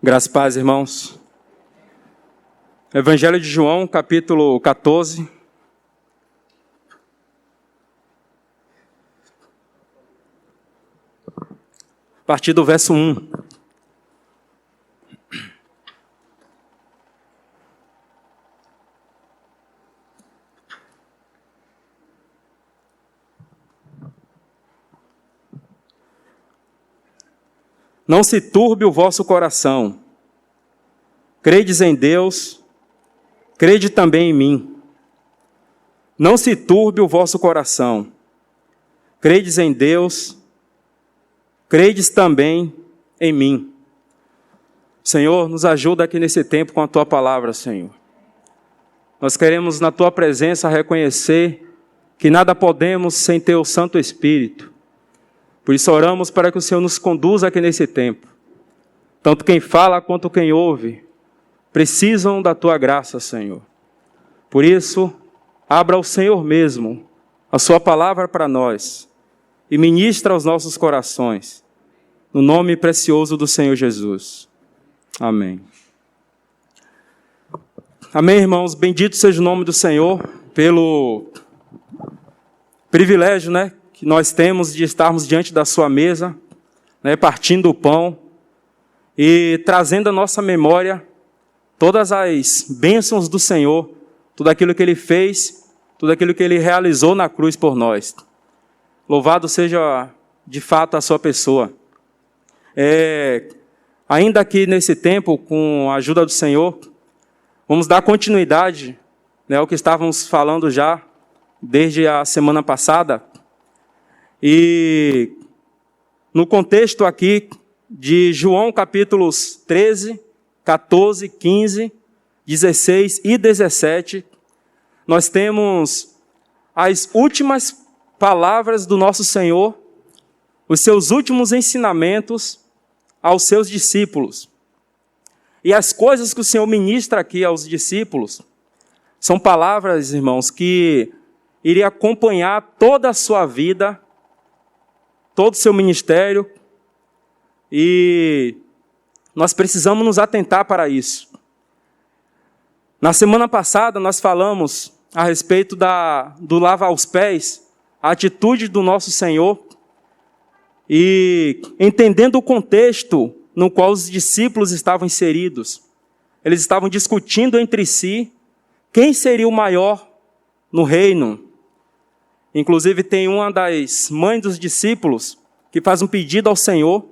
Graças e paz, irmãos. Evangelho de João, capítulo 14. A partir do verso 1. Não se turbe o vosso coração. Credes em Deus, crede também em mim. Não se turbe o vosso coração. Credes em Deus, credes também em mim. Senhor, nos ajuda aqui nesse tempo com a Tua palavra, Senhor. Nós queremos na Tua presença reconhecer que nada podemos sem Teu Santo Espírito. Por isso oramos para que o Senhor nos conduza aqui nesse tempo. Tanto quem fala quanto quem ouve precisam da Tua graça, Senhor. Por isso, abra ao Senhor mesmo a Sua palavra para nós e ministra aos nossos corações. No nome precioso do Senhor Jesus. Amém. Amém, irmãos. Bendito seja o nome do Senhor pelo privilégio, que nós temos de estarmos diante da sua mesa, partindo o pão e trazendo à nossa memória todas as bênçãos do Senhor, tudo aquilo que Ele fez, tudo aquilo que Ele realizou na cruz por nós. Louvado seja de fato a sua pessoa. Ainda aqui nesse tempo, com a ajuda do Senhor, vamos dar continuidade ao que estávamos falando já desde a semana passada. E no contexto aqui de João capítulos 13, 14, 15, 16 e 17, nós temos as últimas palavras do nosso Senhor, os seus últimos ensinamentos aos seus discípulos. E as coisas que o Senhor ministra aqui aos discípulos são palavras, irmãos, que iria acompanhar toda a sua vida, todo o seu ministério, e nós precisamos nos atentar para isso. Na semana passada nós falamos a respeito do lavar os pés, a atitude do nosso Senhor, e entendendo o contexto no qual os discípulos estavam inseridos. Eles estavam discutindo entre si quem seria o maior no reino. Inclusive tem uma das mães dos discípulos que faz um pedido ao Senhor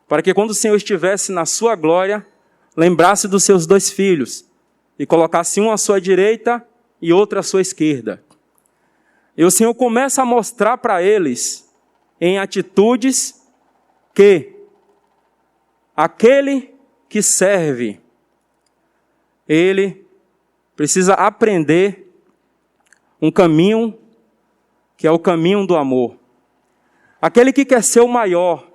para que quando o Senhor estivesse na sua glória, lembrasse dos seus 2 filhos e colocasse um à sua direita e outro à sua esquerda. E o Senhor começa a mostrar para eles em atitudes que aquele que serve, ele precisa aprender um caminho que é o caminho do amor. Aquele que quer ser o maior,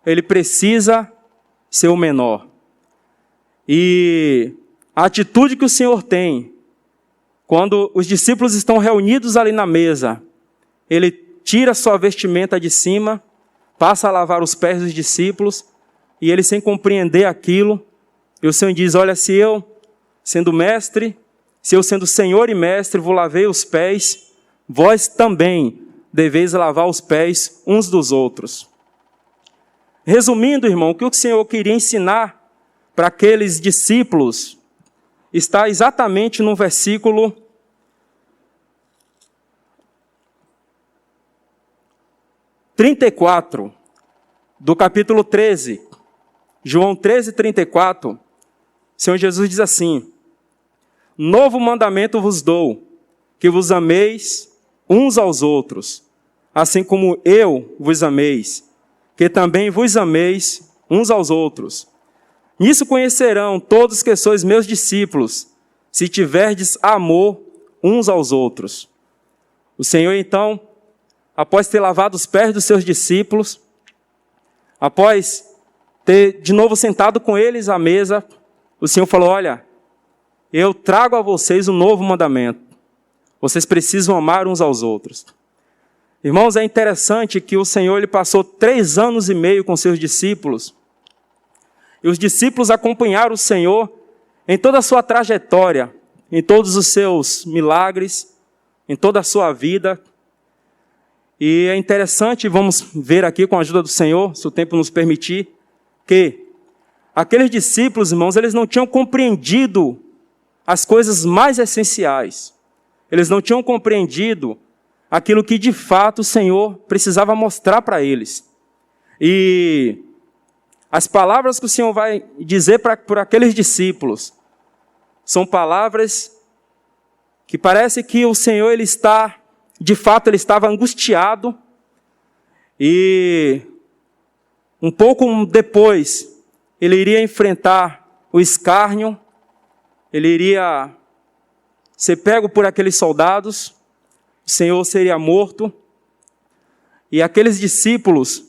ele precisa ser o menor. E a atitude que o Senhor tem, quando os discípulos estão reunidos ali na mesa, ele tira sua vestimenta de cima, passa a lavar os pés dos discípulos, e ele, sem compreender aquilo, e o Senhor diz: olha, se eu, sendo mestre, se eu sendo Senhor e mestre, vos lavei os pés, vós também deveis lavar os pés uns dos outros. Resumindo, irmão, o que o Senhor queria ensinar para aqueles discípulos está exatamente no versículo 34 do capítulo 13. João 13, 34. O Senhor Jesus diz assim: novo mandamento vos dou, que vos ameis uns aos outros, assim como eu vos ameis, que também vos ameis uns aos outros. Nisso conhecerão todos que sois meus discípulos, se tiverdes amor uns aos outros. O Senhor, então, após ter lavado os pés dos seus discípulos, após ter de novo sentado com eles à mesa, o Senhor falou: olha, eu trago a vocês um novo mandamento. Vocês precisam amar uns aos outros. Irmãos, é interessante que o Senhor ele passou 3 anos e meio com seus discípulos E os discípulos acompanharam o Senhor em toda a sua trajetória, em todos os seus milagres, em toda a sua vida. E é interessante, vamos ver aqui com a ajuda do Senhor, se o tempo nos permitir, que aqueles discípulos, irmãos, eles não tinham compreendido as coisas mais essenciais. Eles não tinham compreendido aquilo que de fato o Senhor precisava mostrar para eles. E as palavras que o Senhor vai dizer por aqueles discípulos são palavras que parece que o Senhor, de fato, ele estava angustiado. E um pouco depois, ele iria enfrentar o escárnio, ele iria ser pego por aqueles soldados, o Senhor seria morto. E aqueles discípulos,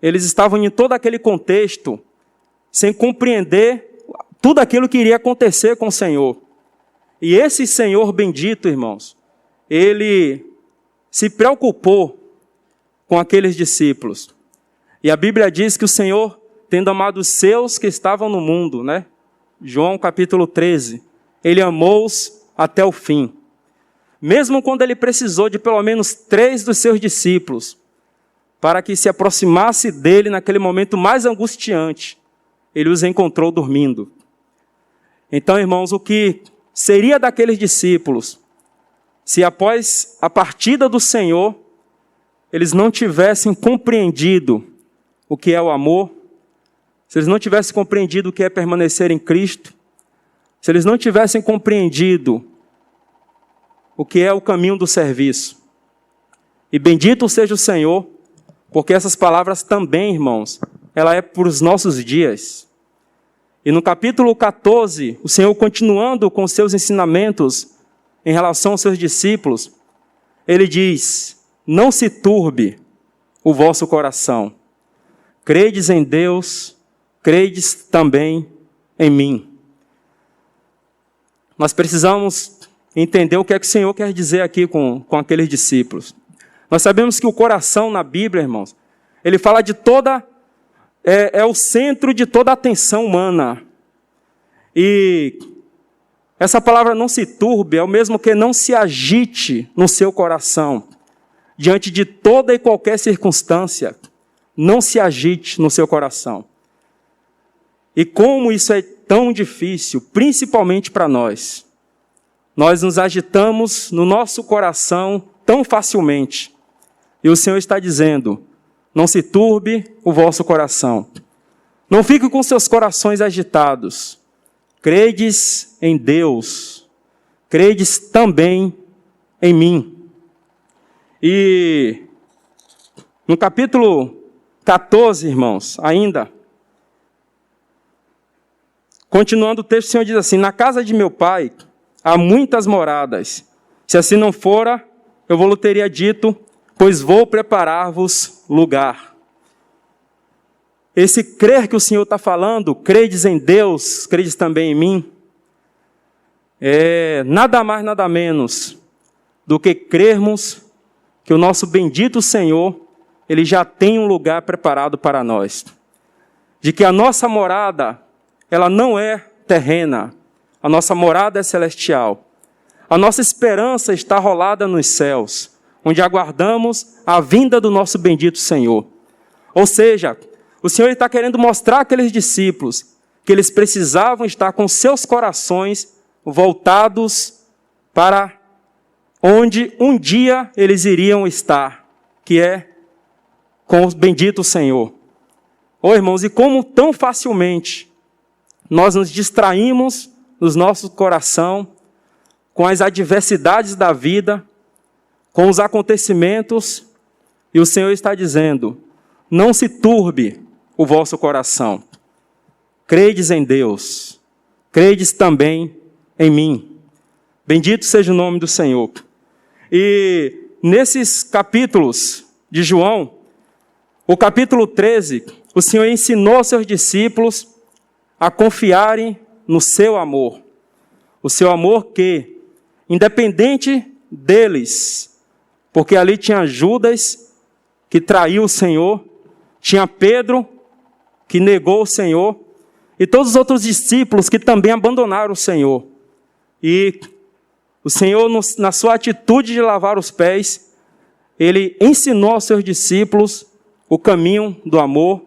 eles estavam em todo aquele contexto, sem compreender tudo aquilo que iria acontecer com o Senhor. E esse Senhor bendito, irmãos, ele se preocupou com aqueles discípulos. E a Bíblia diz que o Senhor, tendo amado os seus que estavam no mundo, né? João capítulo 13, ele amou-os até o fim. Mesmo quando ele precisou de pelo menos 3 dos seus discípulos, para que se aproximasse dele naquele momento mais angustiante, ele os encontrou dormindo. Então, irmãos, o que seria daqueles discípulos, se após a partida do Senhor, eles não tivessem compreendido o que é o amor, se eles não tivessem compreendido o que é permanecer em Cristo, se eles não tivessem compreendido o que é o caminho do serviço. E bendito seja o Senhor, porque essas palavras também, irmãos, ela é para os nossos dias. E no capítulo 14, o Senhor, continuando com seus ensinamentos em relação aos seus discípulos, ele diz: não se turbe o vosso coração. Credes em Deus, credes também em mim. Nós precisamos entender o que é que o Senhor quer dizer aqui com aqueles discípulos. Nós sabemos que o coração na Bíblia, irmãos, ele fala de toda... É o centro de toda a atenção humana. E essa palavra não se turbe é o mesmo que não se agite no seu coração. Diante de toda e qualquer circunstância, não se agite no seu coração. E como isso é tão difícil, principalmente para nós. Nós nos agitamos no nosso coração tão facilmente. E o Senhor está dizendo: não se turbe o vosso coração. Não fique com seus corações agitados. Credes em Deus. Credes também em mim. E no capítulo 14, irmãos, ainda, continuando o texto, o Senhor diz assim: na casa de meu pai há muitas moradas. Se assim não fora, eu vou-lhe teria dito, pois vou preparar-vos lugar. Esse crer que o Senhor está falando, credes em Deus, credes também em mim, é nada mais, nada menos do que crermos que o nosso bendito Senhor, Ele já tem um lugar preparado para nós. De que a nossa morada, ela não é terrena, a nossa morada é celestial. A nossa esperança está rolada nos céus, onde aguardamos a vinda do nosso bendito Senhor. Ou seja, o Senhor está querendo mostrar àqueles discípulos que eles precisavam estar com seus corações voltados para onde um dia eles iriam estar, que é com o bendito Senhor. Oh, irmãos, e como tão facilmente nós nos distraímos no nosso coração com as adversidades da vida, com os acontecimentos, e o Senhor está dizendo: não se turbe o vosso coração. Credes em Deus, credes também em mim. Bendito seja o nome do Senhor. E nesses capítulos de João, o capítulo 13, o Senhor ensinou aos seus discípulos a confiarem no seu amor. O seu amor que, independente deles, porque ali tinha Judas, que traiu o Senhor, tinha Pedro, que negou o Senhor, e todos os outros discípulos que também abandonaram o Senhor. E o Senhor, na sua atitude de lavar os pés, Ele ensinou aos seus discípulos o caminho do amor,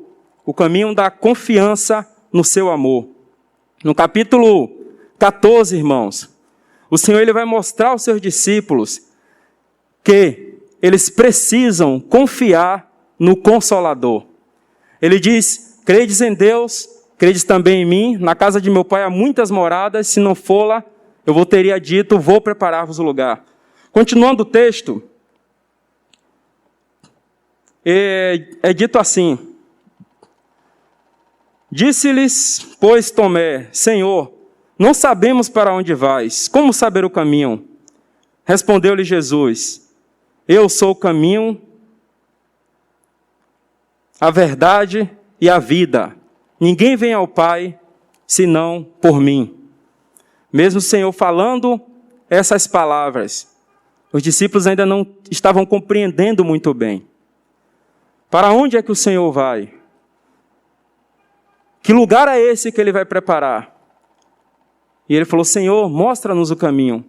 o caminho da confiança no seu amor. No capítulo 14, irmãos, o Senhor ele vai mostrar aos seus discípulos que eles precisam confiar no Consolador. Ele diz: credes em Deus, credes também em mim. Na casa de meu Pai há muitas moradas, se não for lá, eu vou teria dito, vou preparar-vos o lugar. Continuando o texto, é dito assim: disse-lhes, pois, Tomé: Senhor, não sabemos para onde vais, como saber o caminho? Respondeu-lhe Jesus: eu sou o caminho, a verdade e a vida. Ninguém vem ao Pai, senão por mim. Mesmo o Senhor falando essas palavras, os discípulos ainda não estavam compreendendo muito bem. Para onde é que o Senhor vai? Que lugar é esse que Ele vai preparar? E Ele falou: Senhor, mostra-nos o caminho.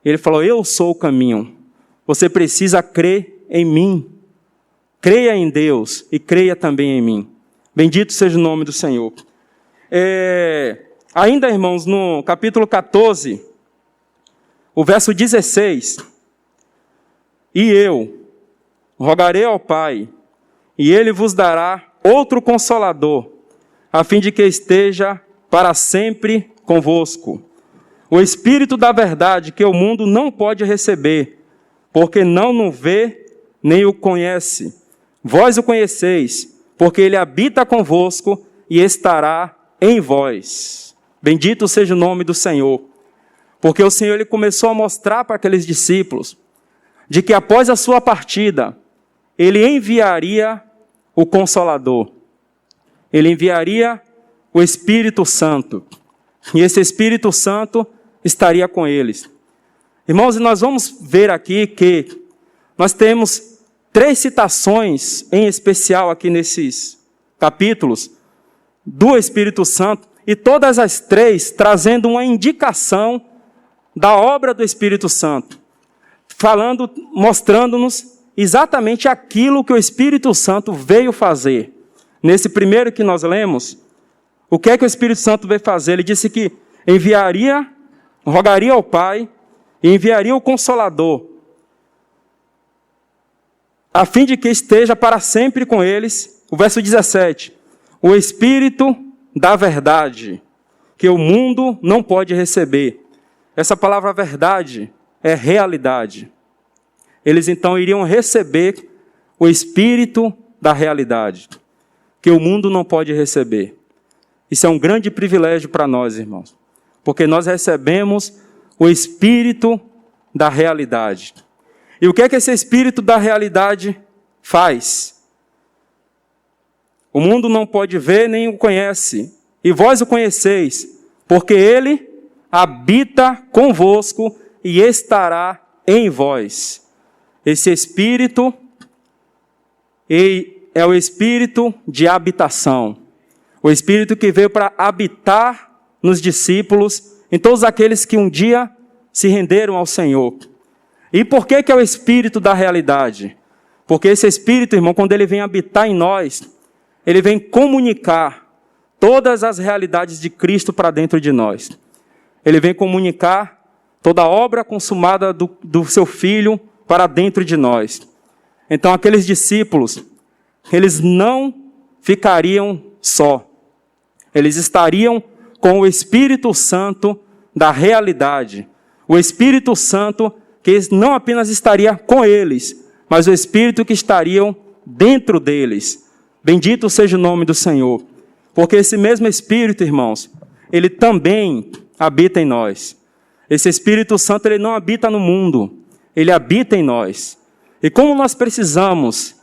Ele falou: eu sou o caminho. Você precisa crer em mim. Creia em Deus e creia também em mim. Bendito seja o nome do Senhor. Ainda, irmãos, no capítulo 14, o verso 16. E eu rogarei ao Pai, e Ele vos dará outro Consolador, a fim de que esteja para sempre convosco. O Espírito da verdade, que o mundo não pode receber, porque não o vê, nem o conhece. Vós o conheceis, porque Ele habita convosco e estará em vós. Bendito seja o nome do Senhor. Porque o Senhor ele começou a mostrar para aqueles discípulos de que após a sua partida, Ele enviaria o Consolador. Ele enviaria o Espírito Santo. E esse Espírito Santo estaria com eles. Irmãos, e nós vamos ver aqui que nós temos 3 citações em especial aqui nesses capítulos do Espírito Santo, e todas as 3 trazendo uma indicação da obra do Espírito Santo, mostrando-nos exatamente aquilo que o Espírito Santo veio fazer. Nesse primeiro que nós lemos, o que é que o Espírito Santo veio fazer? Ele disse que rogaria ao Pai e enviaria o Consolador, a fim de que esteja para sempre com eles. O verso 17, o Espírito da verdade, que o mundo não pode receber. Essa palavra verdade é realidade. Eles então iriam receber o Espírito da realidade, que o mundo não pode receber. Isso é um grande privilégio para nós, irmãos, porque nós recebemos o Espírito da realidade. E o que é que esse Espírito da realidade faz? O mundo não pode ver nem o conhece, e vós o conheceis, porque Ele habita convosco e estará em vós. Esse Espírito é o Espírito de habitação. O Espírito que veio para habitar nos discípulos, em todos aqueles que um dia se renderam ao Senhor. E por que é o Espírito da realidade? Porque esse Espírito, irmão, quando ele vem habitar em nós, ele vem comunicar todas as realidades de Cristo para dentro de nós. Ele vem comunicar toda a obra consumada do seu Filho para dentro de nós. Então, aqueles discípulos, eles não ficariam só. Eles estariam com o Espírito Santo da realidade. O Espírito Santo que não apenas estaria com eles, mas o Espírito que estaria dentro deles. Bendito seja o nome do Senhor. Porque esse mesmo Espírito, irmãos, ele também habita em nós. Esse Espírito Santo, ele não habita no mundo, ele habita em nós. E como nós precisamos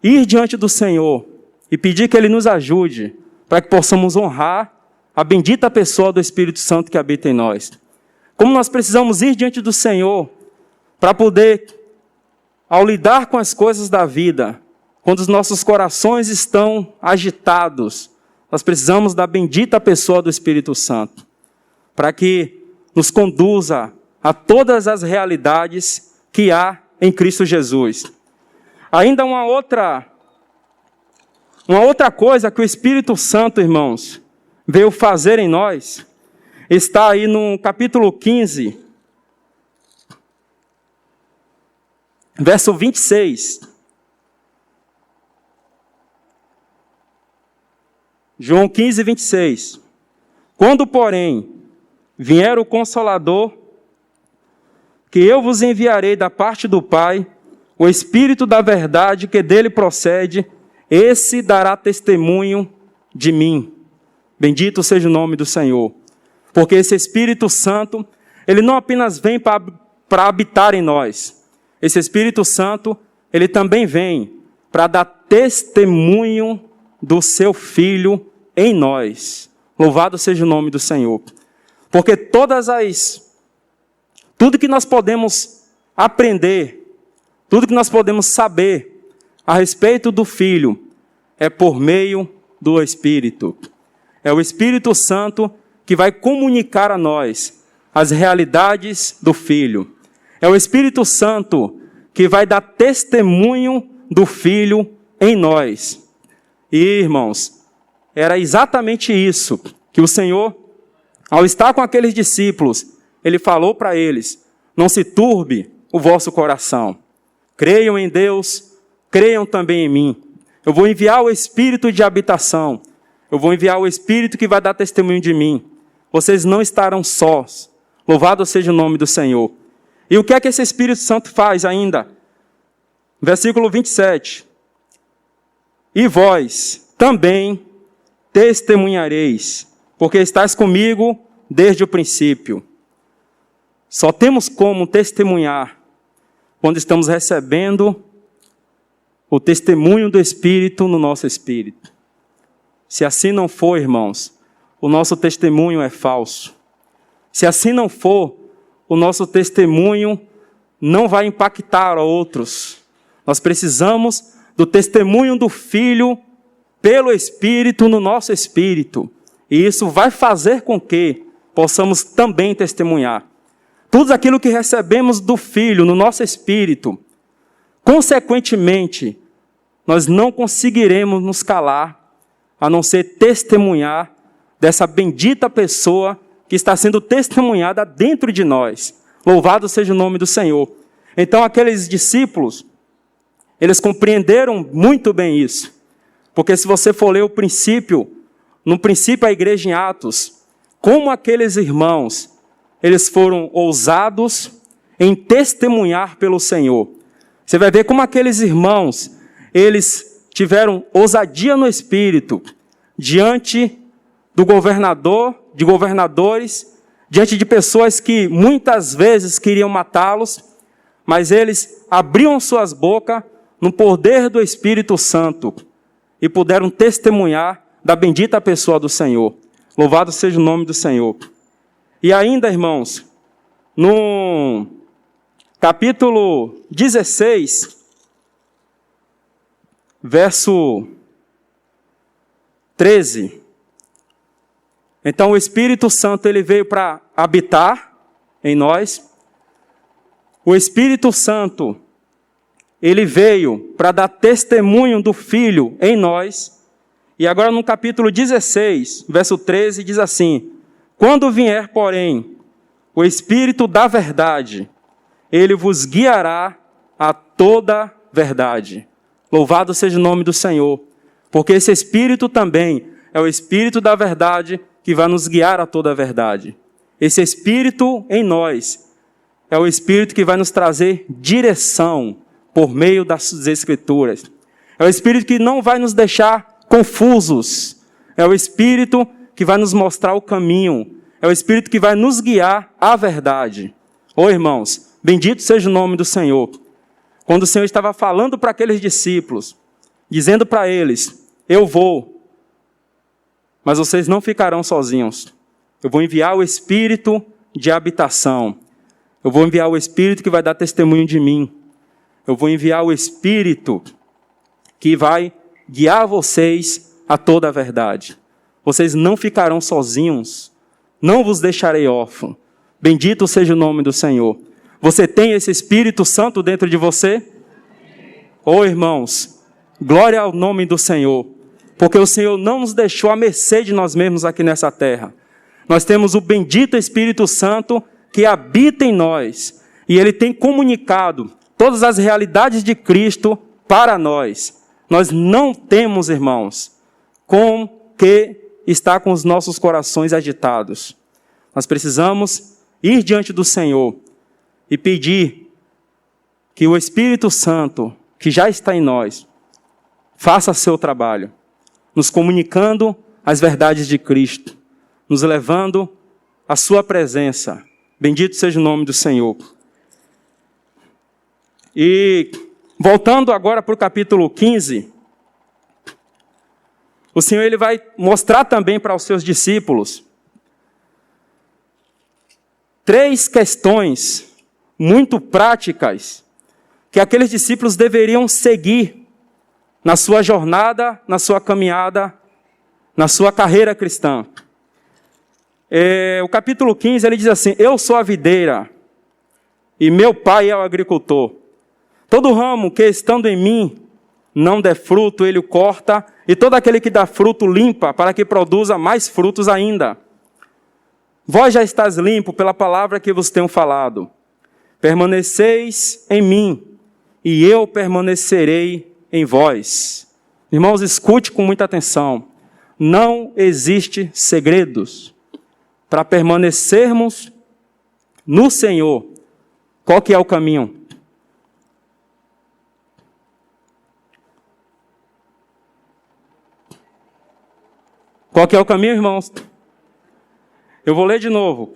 ir diante do Senhor e pedir que Ele nos ajude para que possamos honrar a bendita pessoa do Espírito Santo que habita em nós. Como nós precisamos ir diante do Senhor para poder, ao lidar com as coisas da vida, quando os nossos corações estão agitados, nós precisamos da bendita pessoa do Espírito Santo, para que nos conduza a todas as realidades que há em Cristo Jesus. Ainda uma outra coisa que o Espírito Santo, irmãos, veio fazer em nós, está aí no capítulo 15, verso 26. João 15, 26. Quando, porém, vier o Consolador, que eu vos enviarei da parte do Pai, o Espírito da verdade que dele procede, esse dará testemunho de mim. Bendito seja o nome do Senhor. Porque esse Espírito Santo, ele não apenas vem para habitar em nós. Esse Espírito Santo, ele também vem para dar testemunho do seu Filho em nós. Louvado seja o nome do Senhor. Porque tudo que nós podemos aprender, tudo que nós podemos saber a respeito do Filho, é por meio do Espírito. É o Espírito Santo que vai comunicar a nós as realidades do Filho. É o Espírito Santo que vai dar testemunho do Filho em nós. E, irmãos, era exatamente isso que o Senhor, ao estar com aqueles discípulos, ele falou para eles: não se turbe o vosso coração. Creiam em Deus, creiam também em mim. Eu vou enviar o Espírito de habitação. Eu vou enviar o Espírito que vai dar testemunho de mim. Vocês não estarão sós. Louvado seja o nome do Senhor. E o que é que esse Espírito Santo faz ainda? Versículo 27. E vós também testemunhareis, porque estáis comigo desde o princípio. Só temos como testemunhar quando estamos recebendo o testemunho do Espírito no nosso espírito. Se assim não for, irmãos, o nosso testemunho é falso. Se assim não for, o nosso testemunho não vai impactar outros. Nós precisamos do testemunho do Filho pelo Espírito no nosso espírito. E isso vai fazer com que possamos também testemunhar. Tudo aquilo que recebemos do Filho no nosso espírito, consequentemente, nós não conseguiremos nos calar, a não ser testemunhar dessa bendita pessoa que está sendo testemunhada dentro de nós. Louvado seja o nome do Senhor. Então, aqueles discípulos, eles compreenderam muito bem isso. Porque se você for ler no princípio a igreja em Atos, como aqueles irmãos, eles foram ousados em testemunhar pelo Senhor. Você vai ver como aqueles irmãos, eles tiveram ousadia no Espírito, diante do governador, de governadores, diante de pessoas que muitas vezes queriam matá-los, mas eles abriam suas bocas no poder do Espírito Santo e puderam testemunhar da bendita pessoa do Senhor. Louvado seja o nome do Senhor. E ainda, irmãos, no capítulo 16, verso 13. Então o Espírito Santo ele veio para habitar em nós. O Espírito Santo ele veio para dar testemunho do Filho em nós. E agora no capítulo 16, verso 13, diz assim: quando vier, porém, o Espírito da verdade, ele vos guiará a toda verdade. Louvado seja o nome do Senhor, porque esse Espírito também é o Espírito da verdade que vai nos guiar a toda a verdade. Esse Espírito em nós é o Espírito que vai nos trazer direção por meio das Escrituras. É o Espírito que não vai nos deixar confusos. É o Espírito que vai nos mostrar o caminho. É o Espírito que vai nos guiar à verdade. Ô irmãos, bendito seja o nome do Senhor. Quando o Senhor estava falando para aqueles discípulos, dizendo para eles: eu vou, mas vocês não ficarão sozinhos. Eu vou enviar o Espírito de habitação. Eu vou enviar o Espírito que vai dar testemunho de mim. Eu vou enviar o Espírito que vai guiar vocês a toda a verdade. vocês não ficarão sozinhos, não vos deixarei órfão. Bendito seja o nome do Senhor. Você tem esse Espírito Santo dentro de você? Oh, irmãos, glória ao nome do Senhor, porque o Senhor não nos deixou à mercê de nós mesmos aqui nessa terra. Nós temos o bendito Espírito Santo que habita em nós, e Ele tem comunicado todas as realidades de Cristo para nós. Nós não temos, irmãos, com que estar com os nossos corações agitados. Nós precisamos ir diante do Senhor e pedir que o Espírito Santo, que já está em nós, faça seu trabalho, nos comunicando as verdades de Cristo, nos levando à sua presença. Bendito seja o nome do Senhor. E voltando agora para o capítulo 15, o Senhor ele vai mostrar também para os seus discípulos 3 questões muito práticas que aqueles discípulos deveriam seguir na sua jornada, na sua caminhada, na sua carreira cristã. O capítulo 15, ele diz assim: eu sou a videira e meu pai é o agricultor. Todo ramo que estando em mim não der fruto, ele o corta, e todo aquele que dá fruto limpa, para que produza mais frutos ainda. Vós já estáis limpo pela palavra que vos tenho falado. Permaneceis em mim, e eu permanecerei em vós. Irmãos, escute com muita atenção. Não existe segredos para permanecermos no Senhor. Qual que é o caminho? Qual que é o caminho, irmãos? Eu vou ler de novo.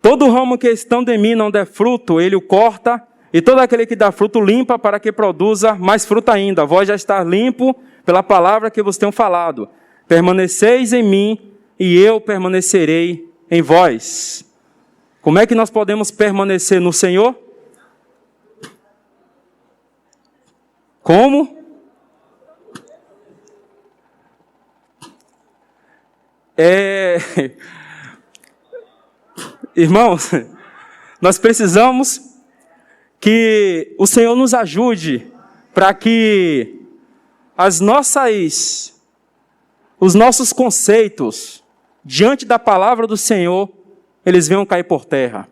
Todo ramo que estando em mim não der fruto, ele o corta, e todo aquele que dá fruto limpa, para que produza mais fruto ainda. Vós já estar limpo pela palavra que vos tenho falado. Permaneceis em mim, e eu permanecerei em vós. Como é que nós podemos permanecer no Senhor? Como? Irmãos, nós precisamos que o Senhor nos ajude para que os nossos conceitos diante da palavra do Senhor, eles venham cair por terra.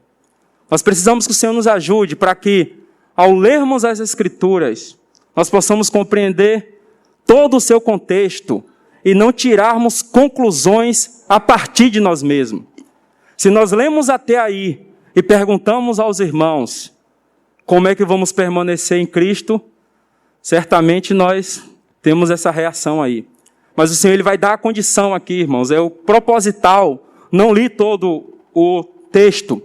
Nós precisamos que o Senhor nos ajude para que, ao lermos as Escrituras, nós possamos compreender todo o seu contexto e não tirarmos conclusões a partir de nós mesmos. Se nós lemos até aí e perguntamos aos irmãos como é que vamos permanecer em Cristo, certamente nós temos essa reação aí. Mas o Senhor ele vai dar a condição aqui, irmãos. É o proposital. Não li todo o texto.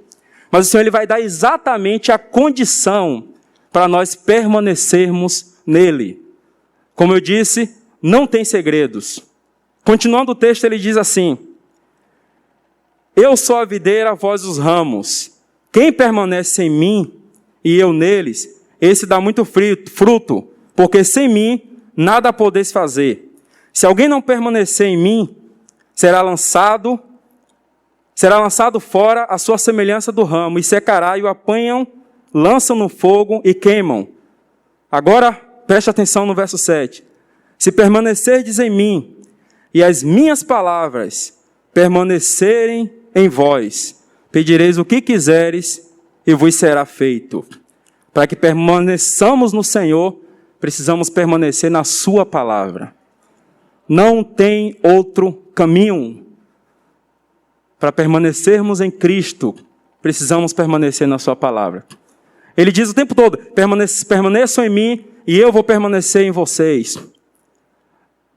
Mas o Senhor ele vai dar exatamente a condição para nós permanecermos nele. Como eu disse, não tem segredos. Continuando o texto, ele diz assim: eu sou a videira, vós os ramos. Quem permanece em mim e eu neles, esse dá muito fruto, porque sem mim nada podeis fazer. Se alguém não permanecer em mim, será lançado fora a sua semelhança do ramo, e secará, e o apanham, lançam no fogo e queimam. Agora, preste atenção no verso 7. Se permanecerdes em mim, e as minhas palavras permanecerem em vós, pedireis o que quiseres, e vos será feito. Para que permaneçamos no Senhor, precisamos permanecer na sua palavra. Não tem outro caminho. Para permanecermos em Cristo, precisamos permanecer na sua palavra. Ele diz o tempo todo: permaneçam em mim e eu vou permanecer em vocês.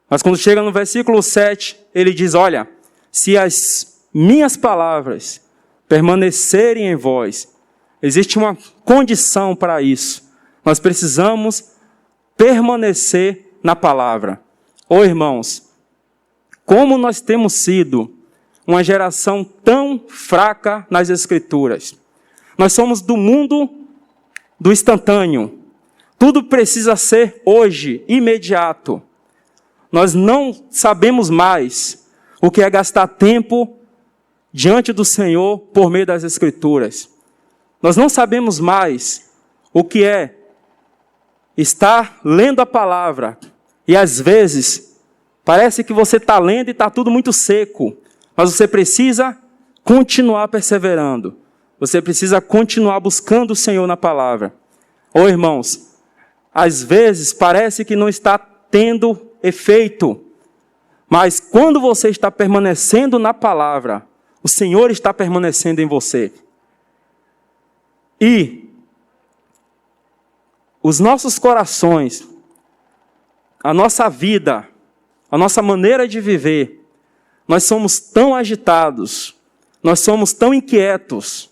Mas quando chega no versículo 7, ele diz: olha, se as minhas palavras permanecerem em vós, existe uma condição para isso. Nós precisamos permanecer na palavra. Ô irmãos, como nós temos sido uma geração tão fraca nas Escrituras. Nós somos do mundo do instantâneo. Tudo precisa ser hoje, imediato. nós não sabemos mais o que é gastar tempo diante do Senhor por meio das Escrituras. Nós não sabemos mais o que é estar lendo a palavra e às vezes parece que você está lendo e está tudo muito seco, mas você precisa continuar perseverando. Você precisa continuar buscando o Senhor na palavra. Ô irmãos, às vezes parece que não está tendo efeito, mas quando você está permanecendo na palavra, o Senhor está permanecendo em você. E os nossos corações, a nossa vida, a nossa maneira de viver, nós somos tão agitados, nós somos tão inquietos,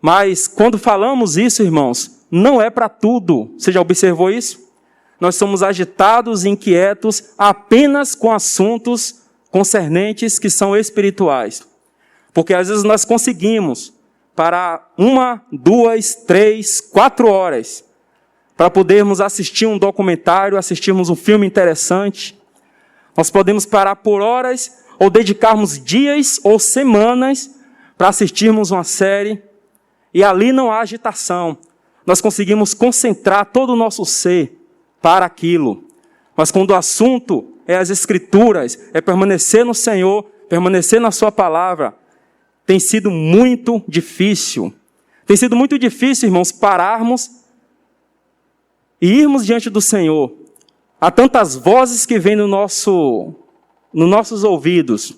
mas quando falamos isso, irmãos, não é para tudo. Você já observou isso? Nós somos agitados e inquietos apenas com assuntos concernentes que são espirituais. Porque às vezes nós conseguimos parar 1, 2, 3, 4 horas para podermos assistir um documentário, assistirmos um filme interessante. Nós podemos parar por horas ou dedicarmos dias ou semanas para assistirmos uma série. E ali não há agitação. Nós conseguimos concentrar todo o nosso ser para aquilo. Mas quando o assunto é as Escrituras, é permanecer no Senhor, permanecer na sua palavra, tem sido muito difícil. Tem sido muito difícil, irmãos, pararmos e irmos diante do Senhor. Há tantas vozes que vêm nos nossos ouvidos.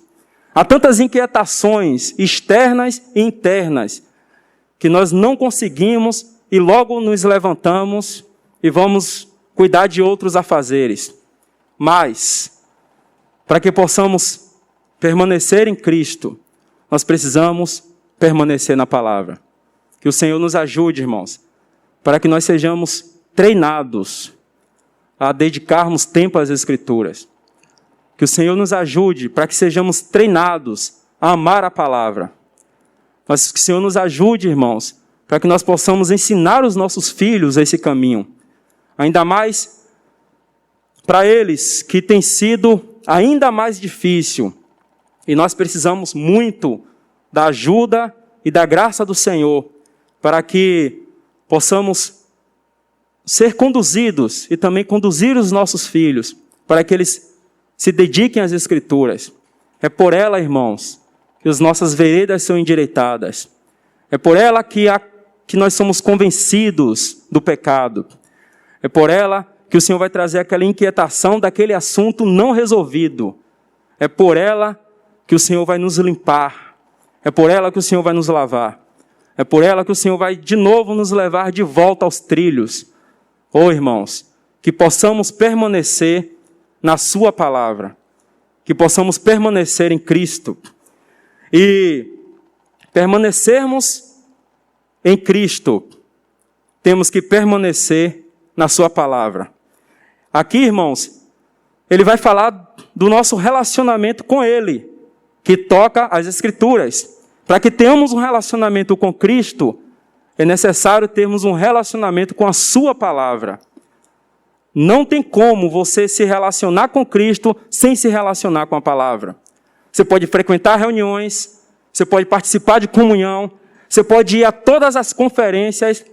Há tantas inquietações externas e internas que nós não conseguimos e logo nos levantamos e vamos cuidar de outros afazeres. Mas, para que possamos permanecer em Cristo, nós precisamos permanecer na palavra. Que o Senhor nos ajude, irmãos, para que nós sejamos treinados a dedicarmos tempo às Escrituras. Que o Senhor nos ajude para que sejamos treinados a amar a palavra. Mas que o Senhor nos ajude, irmãos, para que nós possamos ensinar os nossos filhos esse caminho. Ainda mais para eles, que tem sido ainda mais difícil. E nós precisamos muito da ajuda e da graça do Senhor, para que possamos ser conduzidos e também conduzir os nossos filhos, para que eles se dediquem às Escrituras. É por ela, irmãos, que as nossas veredas são endireitadas. É por ela que nós somos convencidos do pecado. É por ela que o Senhor vai trazer aquela inquietação daquele assunto não resolvido. É por ela que o Senhor vai nos limpar. É por ela que o Senhor vai nos lavar. É por ela que o Senhor vai de novo nos levar de volta aos trilhos. Oh, irmãos, que possamos permanecer na sua palavra. Que possamos permanecer em Cristo. E permanecermos em Cristo, temos que permanecer na sua palavra. Aqui, irmãos, ele vai falar do nosso relacionamento com Ele, que toca as Escrituras. Para que tenhamos um relacionamento com Cristo, é necessário termos um relacionamento com a sua palavra. Não tem como você se relacionar com Cristo sem se relacionar com a palavra. Você pode frequentar reuniões, você pode participar de comunhão, você pode ir a todas as conferências,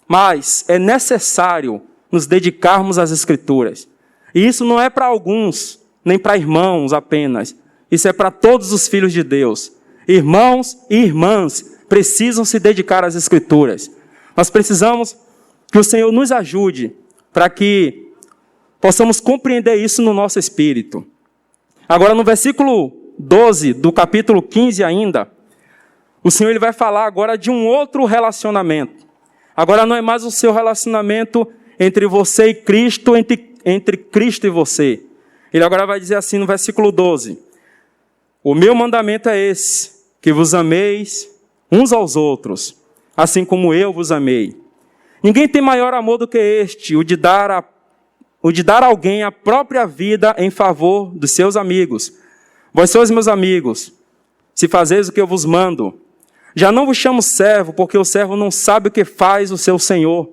mas é necessário nos dedicarmos às Escrituras. E isso não é para alguns, nem para irmãos apenas. Isso é para todos os filhos de Deus. Irmãos e irmãs precisam se dedicar às Escrituras. Nós precisamos que o Senhor nos ajude para que possamos compreender isso no nosso espírito. Agora, no versículo 12 do capítulo 15 ainda, o Senhor ele vai falar agora de um outro relacionamento. Agora não é mais o seu relacionamento entre você e Cristo, entre Cristo e você. Ele agora vai dizer assim no versículo 12: o meu mandamento é esse, que vos ameis uns aos outros, assim como eu vos amei. Ninguém tem maior amor do que este, o de dar a alguém a própria vida em favor dos seus amigos. Vós sois meus amigos, se fazeis o que eu vos mando. Já não vos chamo servo, porque o servo não sabe o que faz o seu senhor.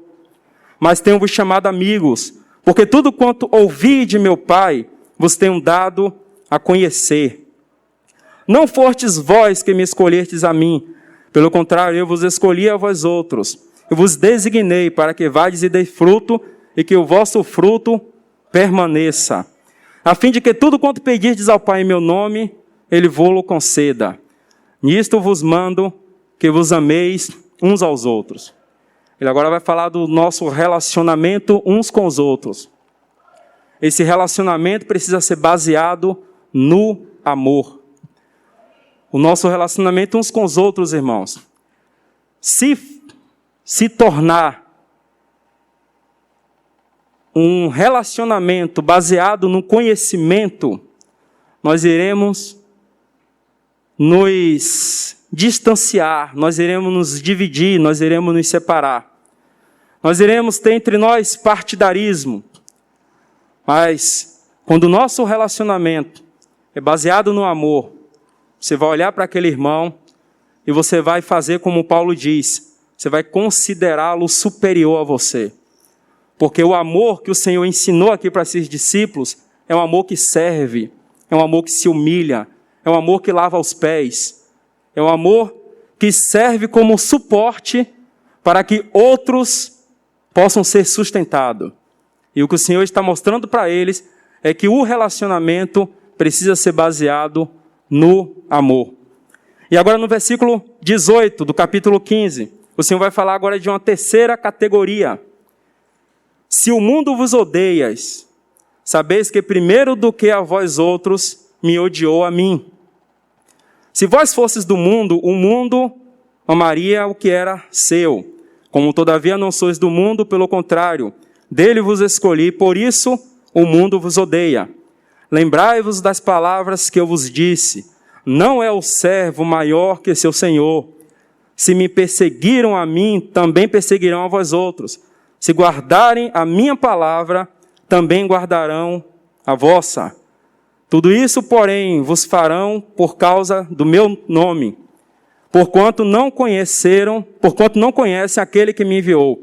Mas tenho-vos chamado amigos, porque tudo quanto ouvi de meu Pai, vos tenho dado a conhecer. Não fostes vós que me escolhestes a mim, pelo contrário, eu vos escolhi a vós outros. Eu vos designei para que vades e deis fruto, e que o vosso fruto permaneça, a fim de que tudo quanto pedirdes ao Pai em meu nome, Ele vô-lo conceda. Nisto vos mando que vos ameis uns aos outros. Ele agora vai falar do nosso relacionamento uns com os outros. Esse relacionamento precisa ser baseado no amor. O nosso relacionamento uns com os outros, irmãos, se tornar um relacionamento baseado no conhecimento, nós iremos nos distanciar, nós iremos nos dividir, nós iremos nos separar. Nós iremos ter entre nós partidarismo. Mas, quando o nosso relacionamento é baseado no amor, você vai olhar para aquele irmão e você vai fazer como Paulo diz, você vai considerá-lo superior a você. Porque o amor que o Senhor ensinou aqui para esses discípulos é um amor que serve, é um amor que se humilha, é um amor que lava os pés, é um amor que serve como suporte para que outros possam ser sustentados. E o que o Senhor está mostrando para eles é que o relacionamento precisa ser baseado no amor. E agora no versículo 18 do capítulo 15, o Senhor vai falar agora de uma terceira categoria. Se o mundo vos odeias, sabeis que primeiro do que a vós outros me odiou a mim. Se vós fosses do mundo, o mundo amaria o que era seu. Como todavia não sois do mundo, pelo contrário, dele vos escolhi, por isso o mundo vos odeia. Lembrai-vos das palavras que eu vos disse. Não é o servo maior que seu senhor. Se me perseguiram a mim, também perseguirão a vós outros. Se guardarem a minha palavra, também guardarão a vossa. Tudo isso, porém, vos farão por causa do meu nome, porquanto não conhecem aquele que me enviou.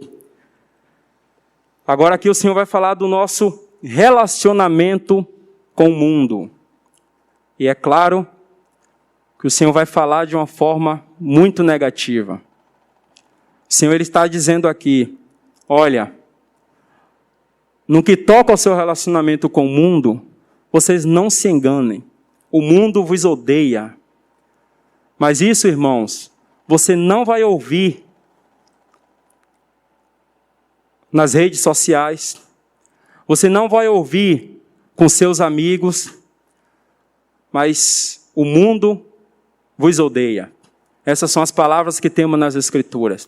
Agora aqui o Senhor vai falar do nosso relacionamento com o mundo. E é claro que o Senhor vai falar de uma forma muito negativa. O Senhor ele está dizendo aqui, olha, no que toca ao seu relacionamento com o mundo, vocês não se enganem. O mundo vos odeia. Mas isso, irmãos, você não vai ouvir nas redes sociais. Você não vai ouvir com seus amigos. Mas o mundo vos odeia. Essas são as palavras que temos nas Escrituras.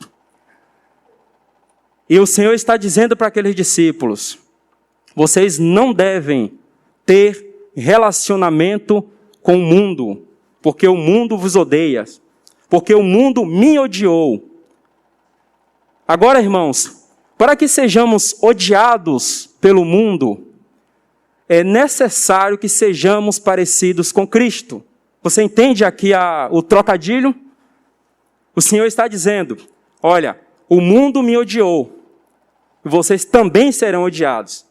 E o Senhor está dizendo para aqueles discípulos, vocês não devem ter relacionamento com o mundo, porque o mundo vos odeia, porque o mundo me odiou. Agora, irmãos, para que sejamos odiados pelo mundo, é necessário que sejamos parecidos com Cristo. Você entende aqui o trocadilho? O Senhor está dizendo, olha, o mundo me odiou, e vocês também serão odiados.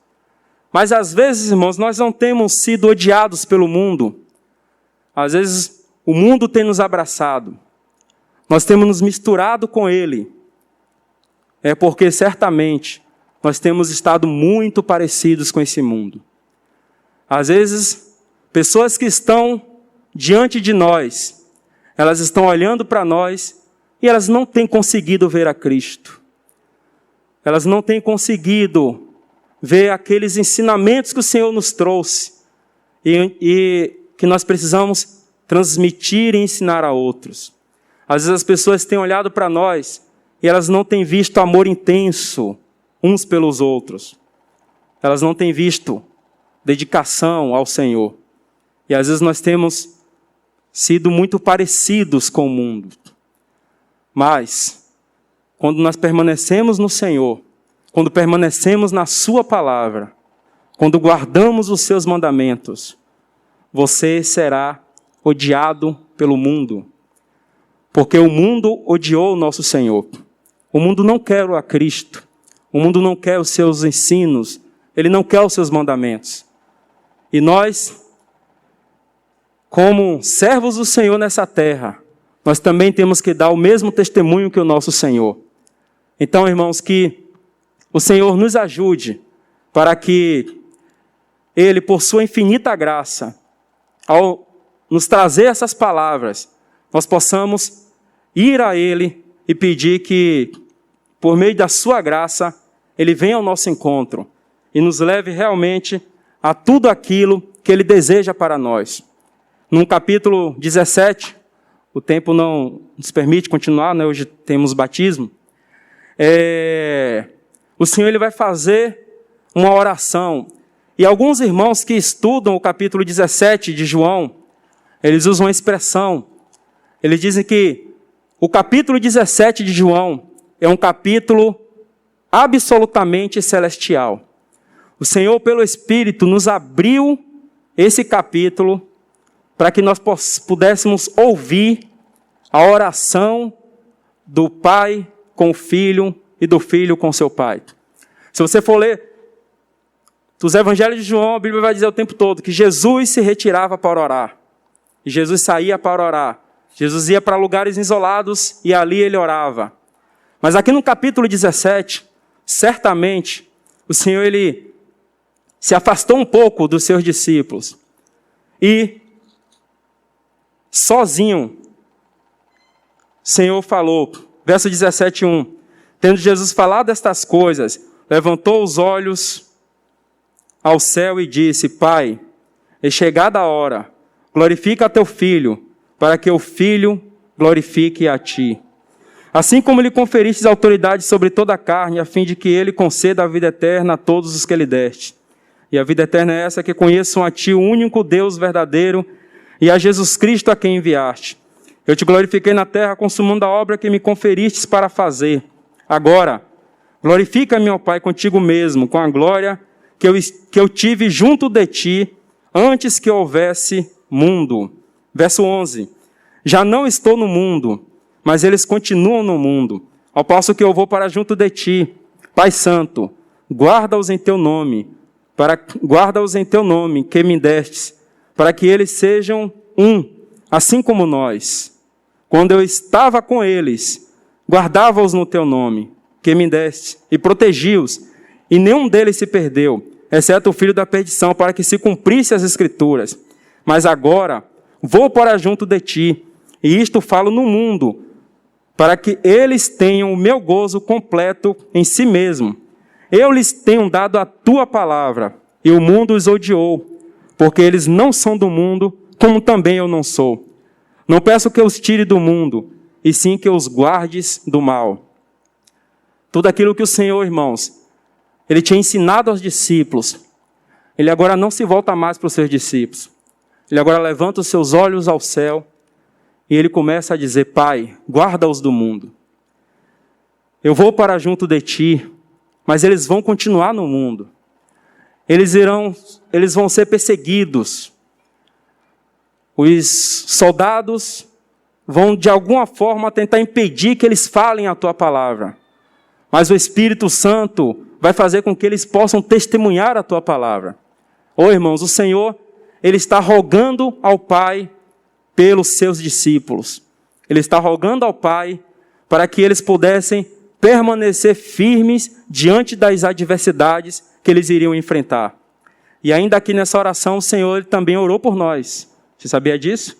Mas às vezes, irmãos, nós não temos sido odiados pelo mundo. Às vezes, o mundo tem nos abraçado. Nós temos nos misturado com ele. É porque, certamente, nós temos estado muito parecidos com esse mundo. Às vezes, pessoas que estão diante de nós, elas estão olhando para nós e elas não têm conseguido ver a Cristo. Elas não têm conseguido ver aqueles ensinamentos que o Senhor nos trouxe e que nós precisamos transmitir e ensinar a outros. Às vezes as pessoas têm olhado para nós e elas não têm visto amor intenso uns pelos outros. Elas não têm visto dedicação ao Senhor. E às vezes nós temos sido muito parecidos com o mundo. Mas, quando nós permanecemos no Senhor, quando permanecemos na sua palavra, quando guardamos os seus mandamentos, você será odiado pelo mundo. Porque o mundo odiou o nosso Senhor. O mundo não quer a Cristo. O mundo não quer os seus ensinos. Ele não quer os seus mandamentos. E nós, como servos do Senhor nessa terra, nós também temos que dar o mesmo testemunho que o nosso Senhor. Então, irmãos, que o Senhor nos ajude para que Ele, por sua infinita graça, ao nos trazer essas palavras, nós possamos ir a Ele e pedir que, por meio da sua graça, Ele venha ao nosso encontro e nos leve realmente a tudo aquilo que Ele deseja para nós. No capítulo 17, o tempo não nos permite continuar, né? Hoje temos batismo. O Senhor Ele vai fazer uma oração. E alguns irmãos que estudam o capítulo 17 de João, eles usam uma expressão. Eles dizem que o capítulo 17 de João é um capítulo absolutamente celestial. O Senhor, pelo Espírito, nos abriu esse capítulo para que nós pudéssemos ouvir a oração do Pai com o Filho e do Filho com seu Pai. Se você for ler dos Evangelhos de João, a Bíblia vai dizer o tempo todo que Jesus se retirava para orar. E Jesus saía para orar. Jesus ia para lugares isolados e ali ele orava. Mas aqui no capítulo 17, certamente, o Senhor ele se afastou um pouco dos seus discípulos. E, sozinho, o Senhor falou, verso 17:1, tendo Jesus falado estas coisas, levantou os olhos ao céu e disse, Pai, é chegada a hora, glorifica teu Filho, para que o Filho glorifique a ti. Assim como lhe conferistes autoridade sobre toda a carne, a fim de que ele conceda a vida eterna a todos os que lhe deste. E a vida eterna é essa, que conheçam a ti, o único Deus verdadeiro, e a Jesus Cristo a quem enviaste. Eu te glorifiquei na terra, consumando a obra que me conferistes para fazer. Agora, glorifica-me, ó Pai, contigo mesmo, com a glória que eu tive junto de ti, antes que houvesse mundo. Verso 11. Já não estou no mundo, mas eles continuam no mundo, ao passo que eu vou para junto de ti. Pai Santo, guarda-os em teu nome, que me destes, para que eles sejam um, assim como nós. Quando eu estava com eles, guardava-os no teu nome, que me deste, e protegi-os, e nenhum deles se perdeu, exceto o filho da perdição, para que se cumprisse as Escrituras. Mas agora vou para junto de ti, e isto falo no mundo, para que eles tenham o meu gozo completo em si mesmo. Eu lhes tenho dado a tua palavra, e o mundo os odiou, porque eles não são do mundo, como também eu não sou. Não peço que os tire do mundo, e sim que os guardes do mal. Tudo aquilo que o Senhor, irmãos, Ele tinha ensinado aos discípulos, Ele agora não se volta mais para os seus discípulos. Ele agora levanta os seus olhos ao céu, e Ele começa a dizer, Pai, guarda-os do mundo. Eu vou para junto de ti, mas eles vão continuar no mundo. Eles vão ser perseguidos. Os soldados vão, de alguma forma, tentar impedir que eles falem a tua palavra. Mas o Espírito Santo vai fazer com que eles possam testemunhar a tua palavra. Irmãos, o Senhor, Ele está rogando ao Pai pelos seus discípulos. Ele está rogando ao Pai para que eles pudessem permanecer firmes diante das adversidades que eles iriam enfrentar. E ainda aqui nessa oração, o Senhor Ele também orou por nós. Você sabia disso?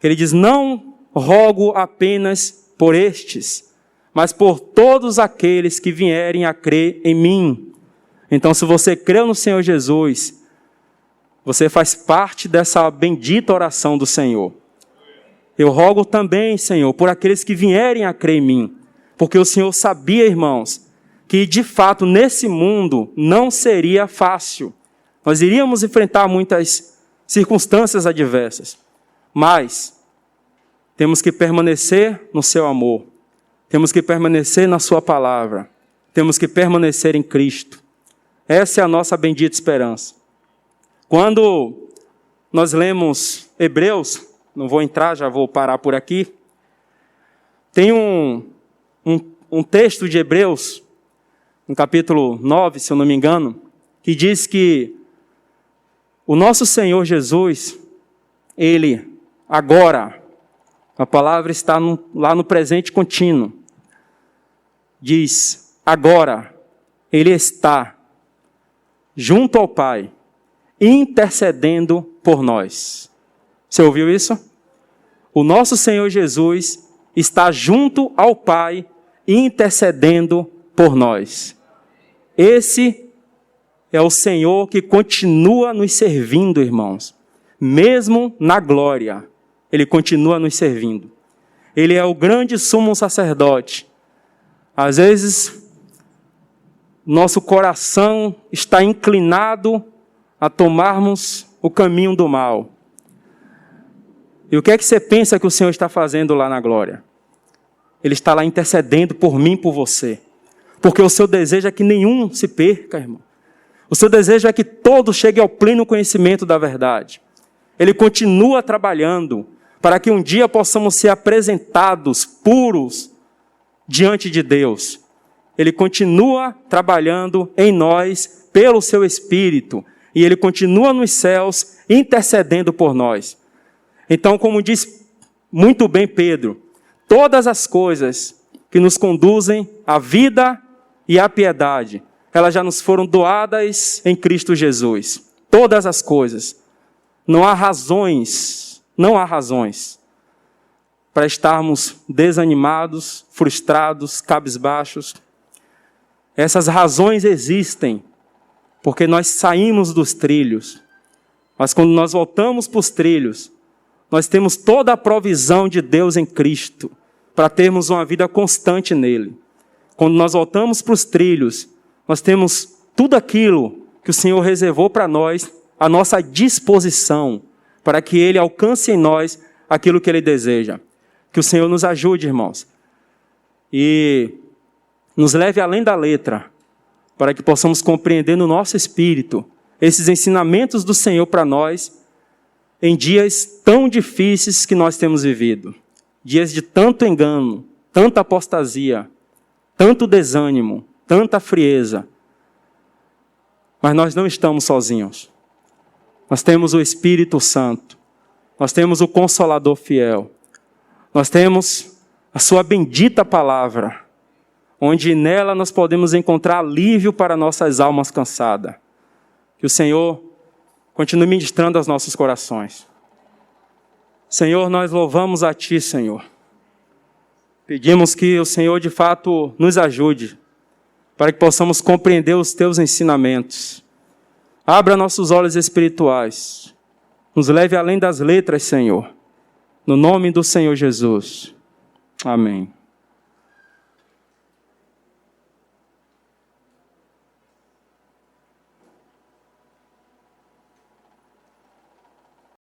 Ele diz, não rogo apenas por estes, mas por todos aqueles que vierem a crer em mim. Então, se você creu no Senhor Jesus, você faz parte dessa bendita oração do Senhor. Eu rogo também, Senhor, por aqueles que vierem a crer em mim, porque o Senhor sabia, irmãos, que de fato nesse mundo não seria fácil. Nós iríamos enfrentar muitas circunstâncias adversas, mas temos que permanecer no seu amor, temos que permanecer na sua palavra, temos que permanecer em Cristo. Essa é a nossa bendita esperança. Quando nós lemos Hebreus, não vou entrar, já vou parar por aqui, tem um texto de Hebreus, no capítulo 9, se eu não me engano, que diz que O nosso Senhor Jesus, Ele agora, a palavra está lá no presente contínuo, diz, agora, Ele está junto ao Pai, intercedendo por nós. Você ouviu isso? O nosso Senhor Jesus está junto ao Pai, intercedendo por nós. Esse é o Senhor que continua nos servindo, irmãos. Mesmo na glória, Ele continua nos servindo. Ele é o grande sumo sacerdote. Às vezes, nosso coração está inclinado a tomarmos o caminho do mal. E o que é que você pensa que o Senhor está fazendo lá na glória? Ele está lá intercedendo por mim e por você. Porque o seu desejo é que nenhum se perca, irmão. O seu desejo é que todos cheguem ao pleno conhecimento da verdade. Ele continua trabalhando para que um dia possamos ser apresentados puros diante de Deus. Ele continua trabalhando em nós pelo seu Espírito. E Ele continua nos céus intercedendo por nós. Então, como diz muito bem Pedro, todas as coisas que nos conduzem à vida e à piedade, elas já nos foram doadas em Cristo Jesus. Todas as coisas. Não há razões para estarmos desanimados, frustrados, cabisbaixos. Essas razões existem porque nós saímos dos trilhos. Mas quando nós voltamos para os trilhos, nós temos toda a provisão de Deus em Cristo para termos uma vida constante nele. Quando nós voltamos para os trilhos, nós temos tudo aquilo que o Senhor reservou para nós, à nossa disposição, para que Ele alcance em nós aquilo que Ele deseja. Que o Senhor nos ajude, irmãos, e nos leve além da letra, para que possamos compreender no nosso espírito esses ensinamentos do Senhor para nós, em dias tão difíceis que nós temos vivido. Dias de tanto engano, tanta apostasia, tanto desânimo, tanta frieza. Mas nós não estamos sozinhos. Nós temos o Espírito Santo. Nós temos o Consolador fiel. Nós temos a sua bendita palavra, onde nela nós podemos encontrar alívio para nossas almas cansadas. Que o Senhor continue ministrando aos nossos corações. Senhor, nós louvamos a Ti, Senhor. Pedimos que o Senhor, de fato, nos ajude, para que possamos compreender os Teus ensinamentos. Abra nossos olhos espirituais. Nos leve além das letras, Senhor. No nome do Senhor Jesus. Amém.